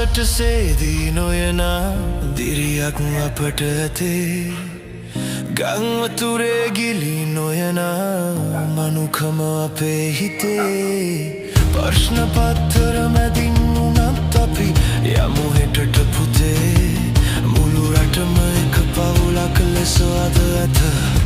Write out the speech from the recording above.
මනසට සේදී නොයන දිරියක් අපට ඇතේ ගං වතුරේ ගිලී නොයන මනුකම අපේ හිතේ ප්‍රශ්න පත්තර මැදින් වුණත් අපි යමු හෙටට පුතේ මුළු රටම එක පවුලක් ලෙස අද ඇත